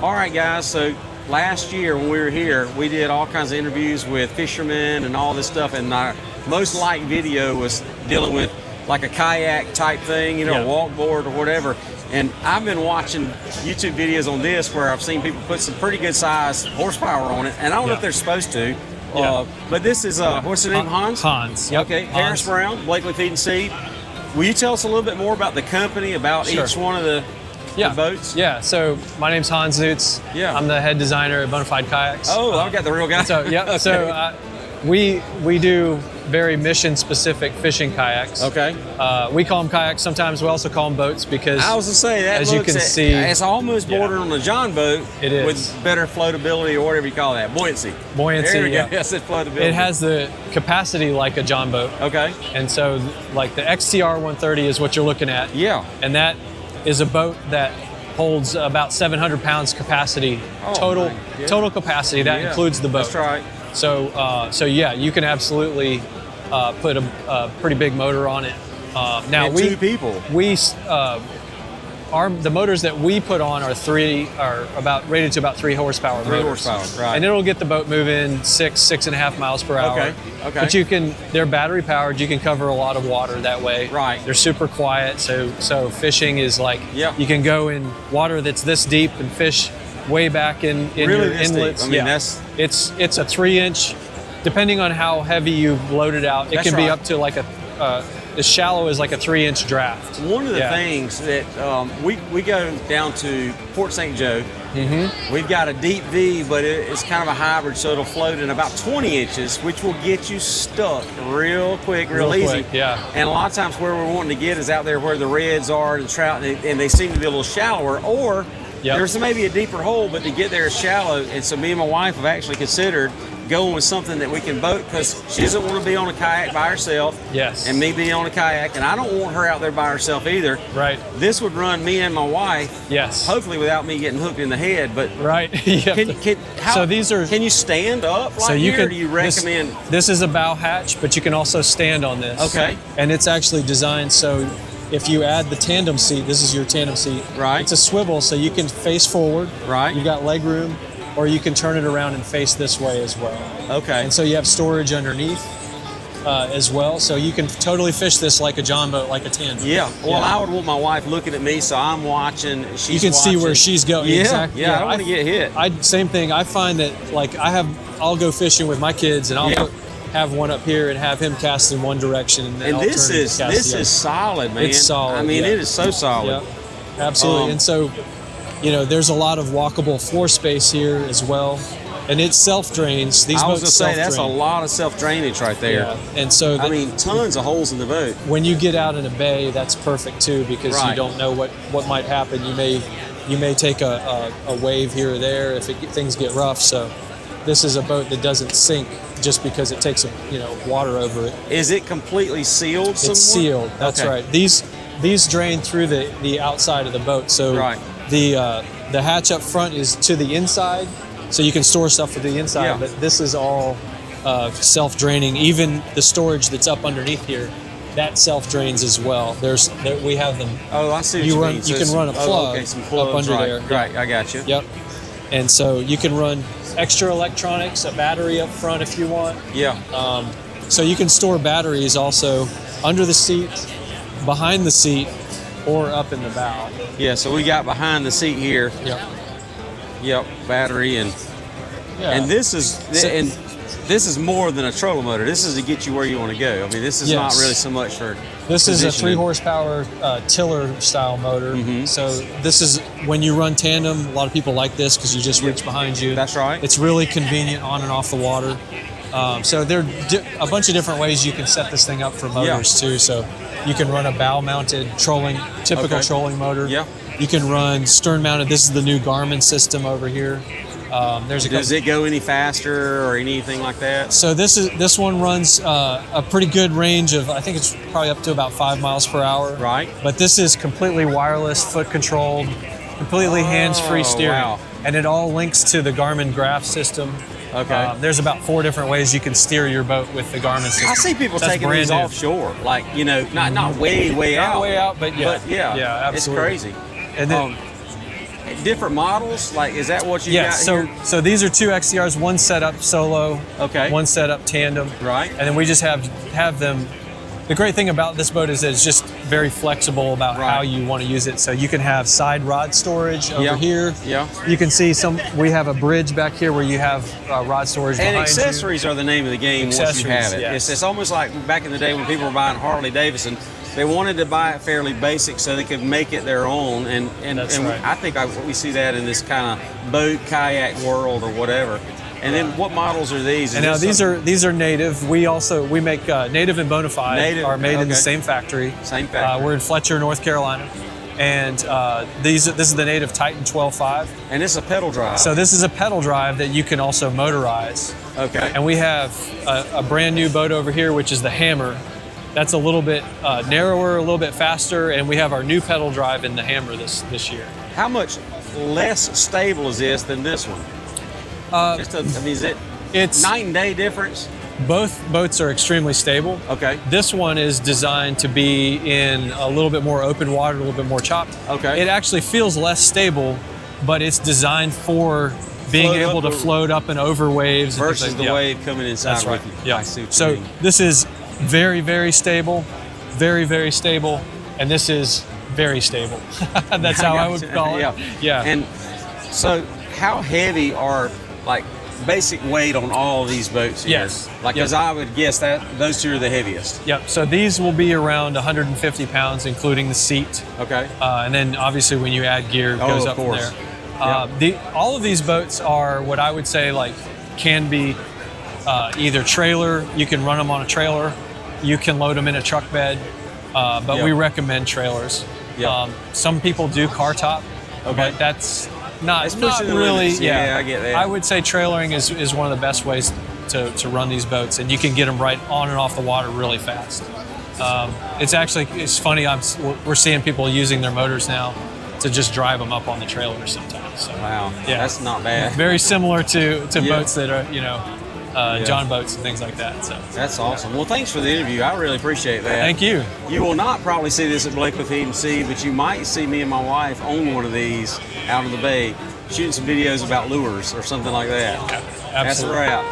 All right, guys. So last year when we were here, we did all kinds of interviews with fishermen and all this stuff. And our most liked video was dealing with like a kayak type thing, you know, a walkboard or whatever. And I've been watching YouTube videos on this where I've seen people put some pretty good size horsepower on it. And I don't know if they're supposed to. But this is, what's the name, Hans? Hans. Yep. Okay, Harris Brown, Blakely Feed and Seed. Will you tell us a little bit more about the company, about each one of the boats? Yeah, so my name's Hans Newts. Yeah. I'm the head designer at Bonafide Kayaks. Oh, I got the real guy. So, okay. So we do very mission-specific fishing kayaks. Okay. We call them kayaks. Sometimes we also call them boats because I was to say that as you can see, it's almost bordering on a John boat. It is with better floatability or whatever you call that, buoyancy. Buoyancy. There we go. Yeah. Yes, it's floatability. It has the capacity like a John boat. Okay. And so, like the XTR 130 is what you're looking at. Yeah. And that is a boat that holds about 700 pounds capacity total capacity. That includes the boat. That's right. So yeah, you can absolutely put a pretty big motor on it. Now and two people. The motors that we put on are about rated to about 3 horsepower. 3 horsepower, right? And it'll get the boat moving 6.5 miles per hour. Okay. But they're battery powered. You can cover a lot of water that way. Right. They're super quiet. So fishing is like you can go in water that's this deep and fish way back in really your inlets. Deep. I mean, it's a 3-inch. Depending on how heavy you've loaded out, it can be up to like as shallow as like a 3-inch draft. One of the things that we go down to Port St. Joe. Mm-hmm. We've got a deep V, but it's kind of a hybrid, so it'll float in about 20 inches, which will get you stuck real quick, real easy. Yeah. And a lot of times where we're wanting to get is out there where the reds are and the trout, and they seem to be a little shallower, or there's maybe a deeper hole, but to get there is shallow. And so me and my wife have actually considered going with something that we can boat, because she doesn't want to be on a kayak by herself. Yes. And me being on a kayak, and I don't want her out there by herself either. Right. This would run me and my wife. Yes. Hopefully without me getting hooked in the head, but right. Can you stand up like here, or do you recommend? This is a bow hatch, but you can also stand on this. Okay. And it's actually designed so if you add the tandem seat, this is your tandem seat. Right. It's a swivel, so you can face forward. Right. You've got leg room, or you can turn it around and face this way as well. Okay. And so you have storage underneath as well, so you can totally fish this like a John boat, like a tandem. Yeah. Well, I would want my wife looking at me, so I'm watching. You can see where she's going. Yeah. Exactly. Yeah. I don't want to get hit. Same thing. I find that like I'll go fishing with my kids, and I'll have one up here and have him cast in one direction, and then this is solid, man. It's solid. I mean, it is so solid. Yeah. Absolutely. And so, there's a lot of walkable floor space here as well, and it self-drains. These boats self-drain. I was going to say, that's a lot of self-drainage right there. Yeah. And so, tons of holes in the boat. When you get out in a bay, that's perfect too, because you don't know what might happen. You may take a wave here or there if things get rough. So this is a boat that doesn't sink just because it takes water over it. Is it completely sealed? It's sealed. That's right. These drain through the outside of the boat. So the hatch up front is to the inside, so you can store stuff to the inside. Yeah. But this is all self-draining. Even the storage that's up underneath here, that self-drains as well. We have them. Oh, I see what you mean. You can run a plug some plugs, up under there. Right, I got you. Yep. And so you can run extra electronics, a battery up front if you want. Yeah. So you can store batteries also under the seat, behind the seat, or up in the bow. Yeah, so we got behind the seat here. Yep, battery and this is more than a trolling motor. This is to get you where you want to go. I mean, this is not really so much for This is a 3 horsepower tiller style motor. Mm-hmm. So this is when you run tandem. A lot of people like this because you just reach behind you. That's right. It's really convenient on and off the water. So there are a bunch of different ways you can set this thing up for motors too. So you can run a bow-mounted typical trolling motor. Yeah. You can run stern-mounted. This is the new Garmin system over here. Does it go any faster or anything like that? So this one runs a pretty good range of, I think it's probably up to about 5 miles per hour. Right. But this is completely wireless, foot controlled, completely hands-free steering. Wow. And it all links to the Garmin graph system. Okay. There's about 4 different ways you can steer your boat with the Garmin system. I see people taking these offshore, like, not way out. Not way out, but yeah. But yeah, absolutely. it's crazy. And then different models? Like, is that what you got so here? so these are 2 XCRs, one set up solo, Okay. one set up tandem. Right. And then we just have them. The great thing about this boat is that it's just very flexible about Right. how you want to use it. So you can have side rod storage over here. Yeah. You can see we have a bridge back here where you have rod storage And behind accessories are the name of the game once you Accessories, have it. yes. It's almost like back in the day when people were buying Harley Davidson. They wanted to buy it fairly basic so they could make it their own, and That's right. I think we see that in this kind of boat kayak world or whatever. And then what models are these? And now these are native. We make native and Bonafide Native, are made in the okay. same factory. Same factory. We're in Fletcher, North Carolina, and this is the native Titan 12.5. And it's a pedal drive. So this is a pedal drive that you can also motorize. Okay. And we have a brand new boat over here, which is the Hammer. That's a little bit narrower, a little bit faster, and we have our new pedal drive in the Hammer this year. How much less stable is this than this one? Is it It's night and day difference? both boats are extremely stable. Okay. This one is designed to be in a little bit more open water, a little bit more chopped. Okay. It actually feels less stable, but it's designed for being Float able up to or- float up and over waves. and things Versus like- the yeah. wave coming inside That's right. with you. Yeah. I see what you So mean. this is very, very stable, very, very stable, and this is very stable. That's how I would gotcha. call it. Yeah. And so, how heavy are like basic weight on all of these boats here? Yes. Like, Yep. because I would guess that those two are the heaviest. Yep. So these will be around 150 pounds, including the seat. Okay. And then obviously when you add gear, it Oh, goes of up from course. there. All of these boats are what I would say can be either trailer. You can run them on a trailer. You can load them in a truck bed. But Yeah. we recommend trailers. Yeah. Some people do car top, Okay. but that's not, It's not pushing the really. limits. Yeah, I get that. I would say trailering is one of the best ways to run these boats, and you can get them right on and off the water really fast. It's funny. We're seeing people using their motors now to just drive them up on the trailer sometimes. So, Wow. yeah, That's not bad. very similar to Yeah. boats that are John boats and things like that. So That's awesome. Well, thanks for the interview. I really appreciate that. thank you. You will not probably see this at Blake with Heat and See, but you might see me and my wife on one of these out in the bay, shooting some videos about lures or something like that. That's a Absolutely. wrap.